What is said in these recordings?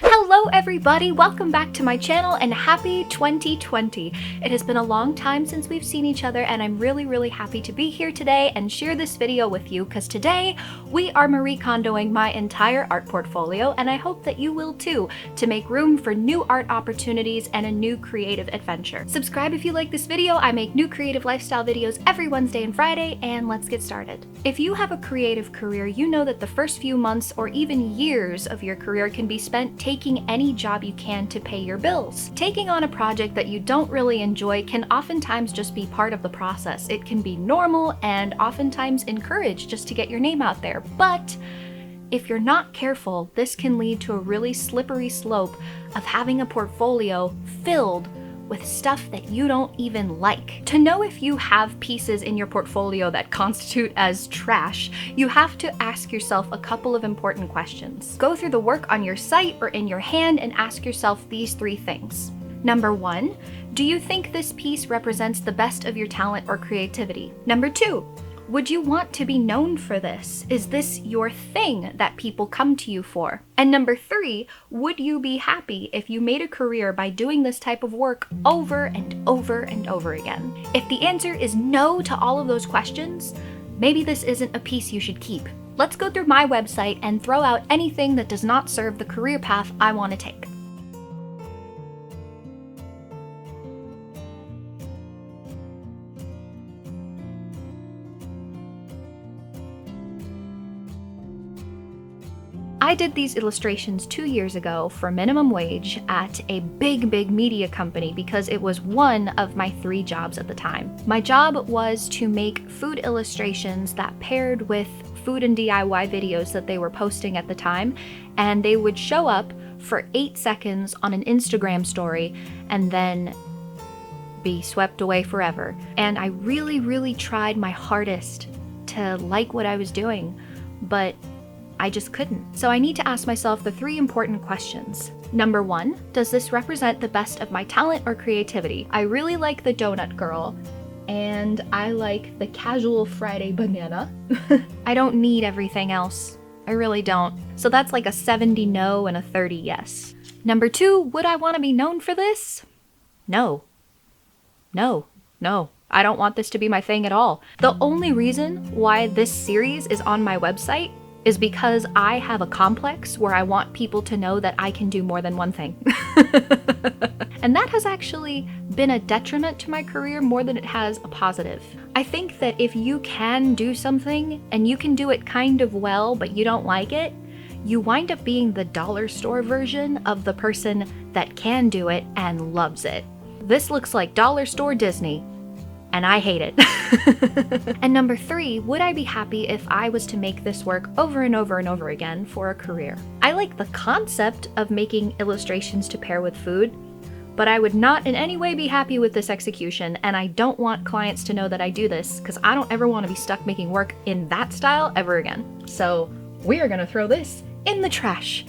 Hello everybody, welcome back to my channel and happy 2020. It has been a long time since we've seen each other and I'm really happy to be here today and share this video with you because today we are Marie Kondoing my entire art portfolio and I hope that you will too, to make room for new art opportunities and a new creative adventure. Subscribe if you like this video. I make new creative lifestyle videos every Wednesday and Friday, and let's get started. If you have a creative career, you know that the first few months or even years of your career can be spent taking any job you can to pay your bills. Taking on a project that you don't really enjoy can oftentimes just be part of the process. It can be normal and oftentimes encouraged just to get your name out there. But if you're not careful, this can lead to a really slippery slope of having a portfolio filled with stuff that you don't even like. To know if you have pieces in your portfolio that constitute as trash, you have to ask yourself a couple of important questions. Go through the work on your site or in your hand and ask yourself these three things. Number 1, do you think this piece represents the best of your talent or creativity? Number 2, would you want to be known for this? Is this your thing that people come to you for? And number 3, would you be happy if you made a career by doing this type of work over and over and over again? If the answer is no to all of those questions, maybe this isn't a piece you should keep. Let's go through my website and throw out anything that does not serve the career path I want to take. I did these illustrations 2 years ago for minimum wage at a big media company because it was one of my 3 jobs at the time. My job was to make food illustrations that paired with food and DIY videos that they were posting at the time, and they would show up for 8 seconds on an Instagram story and then be swept away forever. And I really tried my hardest to like what I was doing, but I just couldn't. So I need to ask myself the 3 important questions. Number 1, does this represent the best of my talent or creativity? I really like the donut girl, and I like the casual Friday banana. I don't need everything else. I really don't. So that's like a 70 no and a 30 yes. Number 2, would I want to be known for this? No. I don't want this to be my thing at all. The only reason why this series is on my website is because I have a complex where I want people to know that I can do more than one thing. And that has actually been a detriment to my career more than it has a positive. I think that if you can do something and you can do it kind of well, but you don't like it, you wind up being the dollar store version of the person that can do it and loves it. This looks like dollar store Disney, and I hate it. And number 3, would I be happy if I was to make this work over and over and over again for a career? I like the concept of making illustrations to pair with food, but I would not in any way be happy with this execution, and I don't want clients to know that I do this because I don't ever want to be stuck making work in that style ever again. So we are gonna throw this in the trash.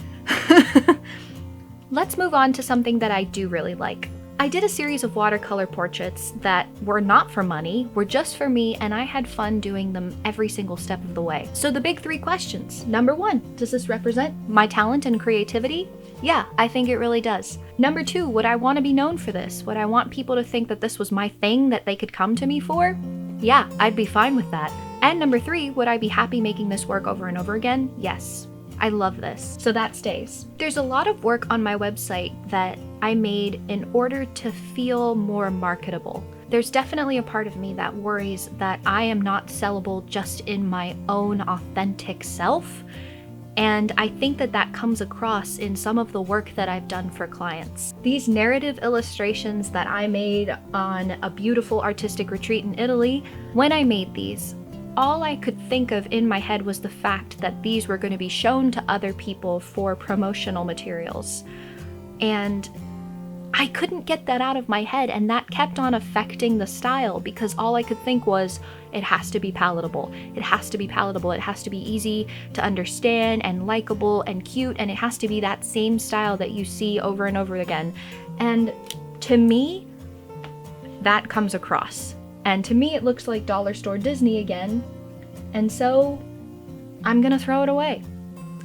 Let's move on to something that I do really like. I did a series of watercolor portraits that were not for money, were just for me, and I had fun doing them every single step of the way. So the big 3 questions. Number 1, does this represent my talent and creativity? Yeah, I think it really does. Number 2, would I want to be known for this? Would I want people to think that this was my thing that they could come to me for? Yeah, I'd be fine with that. And number 3, would I be happy making this work over and over again? Yes. I love this. So that stays. There's a lot of work on my website that I made in order to feel more marketable. There's definitely a part of me that worries that I am not sellable just in my own authentic self. And I think that that comes across in some of the work that I've done for clients. These narrative illustrations that I made on a beautiful artistic retreat in Italy, when I made these, all I could think of in my head was the fact that these were going to be shown to other people for promotional materials. And I couldn't get that out of my head, and that kept on affecting the style because all I could think was, it has to be palatable. It has to be palatable. It has to be easy to understand and likable and cute, and it has to be that same style that you see over and over again. And to me, that comes across. And to me, it looks like dollar store Disney again. And so I'm gonna throw it away.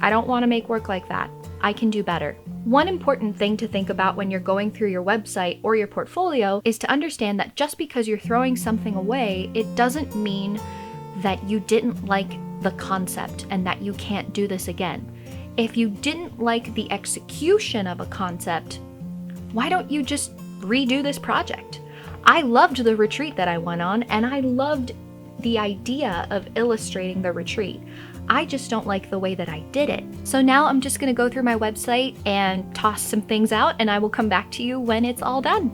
I don't want to make work like that. I can do better. One important thing to think about when you're going through your website or your portfolio is to understand that just because you're throwing something away, it doesn't mean that you didn't like the concept and that you can't do this again. If you didn't like the execution of a concept, why don't you just redo this project? I loved the retreat that I went on, and I loved the idea of illustrating the retreat. I just don't like the way that I did it. So now I'm just gonna go through my website and toss some things out, and I will come back to you when it's all done.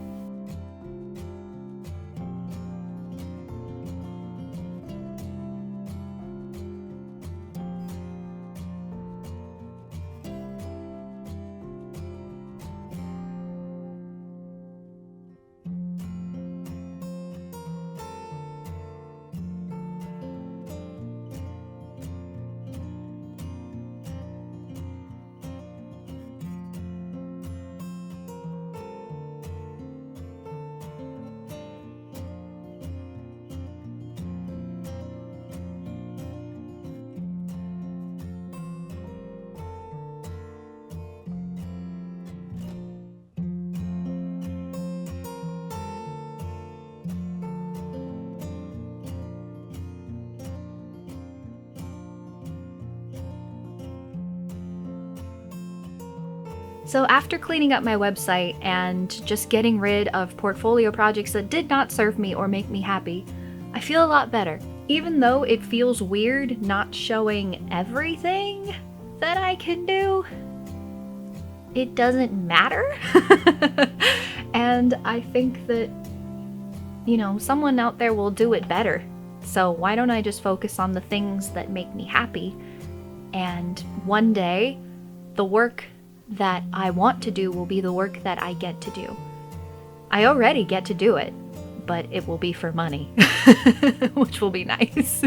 So after cleaning up my website and just getting rid of portfolio projects that did not serve me or make me happy, I feel a lot better. Even though it feels weird not showing everything that I can do, it doesn't matter. And I think that, someone out there will do it better. So why don't I just focus on the things that make me happy? And one day, the work that I want to do will be the work that I get to do. I already get to do it, but it will be for money, which will be nice.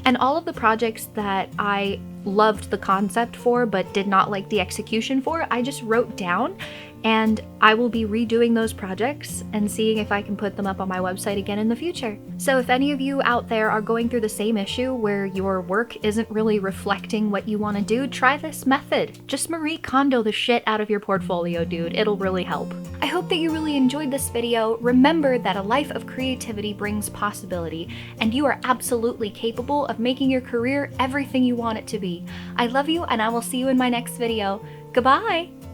And all of the projects that I loved the concept for but did not like the execution for, I just wrote down, and I will be redoing those projects and seeing if I can put them up on my website again in the future. So if any of you out there are going through the same issue where your work isn't really reflecting what you want to do, try this method. Just Marie Kondo the shit out of your portfolio, dude. It'll really help. I hope that you really enjoyed this video. Remember that a life of creativity brings possibility, and you are absolutely capable of making your career everything you want it to be. I love you, and I will see you in my next video. Goodbye!